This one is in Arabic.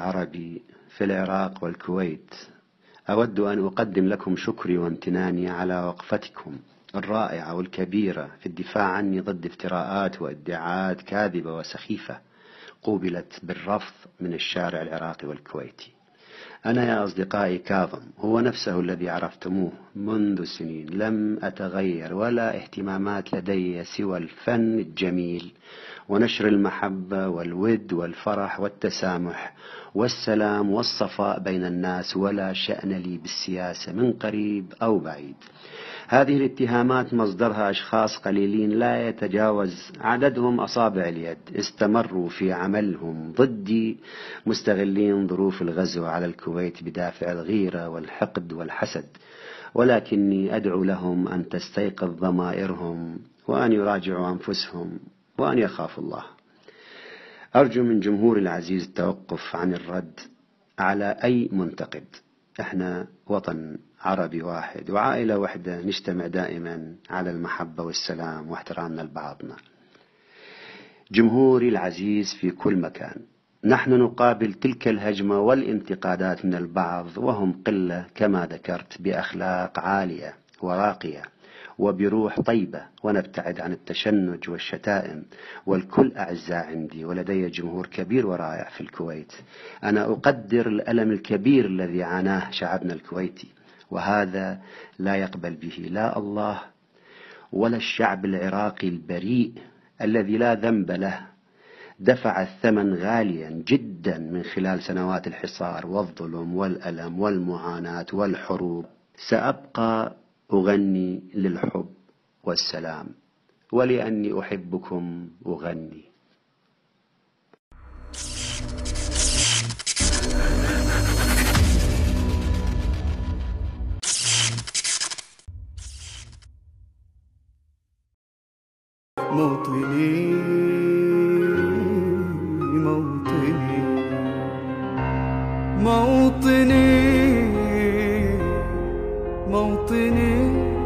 عربي في العراق والكويت. أود أن أقدم لكم شكري وامتناني على وقفتكم الرائعة والكبيرة في الدفاع عني ضد افتراءات وادعاءات كاذبة وسخيفة قوبلت بالرفض من الشارع العراقي والكويتي. أنا يا أصدقائي كاظم هو نفسه الذي عرفتموه منذ سنين، لم أتغير ولا اهتمامات لدي سوى الفن الجميل ونشر المحبة والود والفرح والتسامح والسلام والصفاء بين الناس، ولا شأن لي بالسياسة من قريب أو بعيد. هذه الاتهامات مصدرها أشخاص قليلين لا يتجاوز عددهم أصابع اليد، استمروا في عملهم ضدي مستغلين ظروف الغزو على الكويت بدافع الغيرة والحقد والحسد، ولكني أدعو لهم أن تستيقظ ضمائرهم وأن يراجعوا أنفسهم وأن يخافوا الله. أرجو من جمهور العزيز التوقف عن الرد على أي منتقد. احنا وطن عربي واحد وعائلة واحدة، نجتمع دائما على المحبة والسلام واحترامنا لبعضنا. جمهوري العزيز في كل مكان، نحن نقابل تلك الهجمة والانتقادات من البعض وهم قلة كما ذكرت، بأخلاق عالية وراقية وبروح طيبة، ونبتعد عن التشنج والشتائم، والكل أعزاء عندي ولدي جمهور كبير ورائع في الكويت. أنا أقدر الألم الكبير الذي عاناه شعبنا الكويتي، وهذا لا يقبل به لا الله ولا الشعب العراقي البريء الذي لا ذنب له، دفع الثمن غاليا جدا من خلال سنوات الحصار والظلم والألم والمعاناة والحروب. سأبقى أغني للحب والسلام، ولأني أحبكم أغني. موطني موطني موطني موطني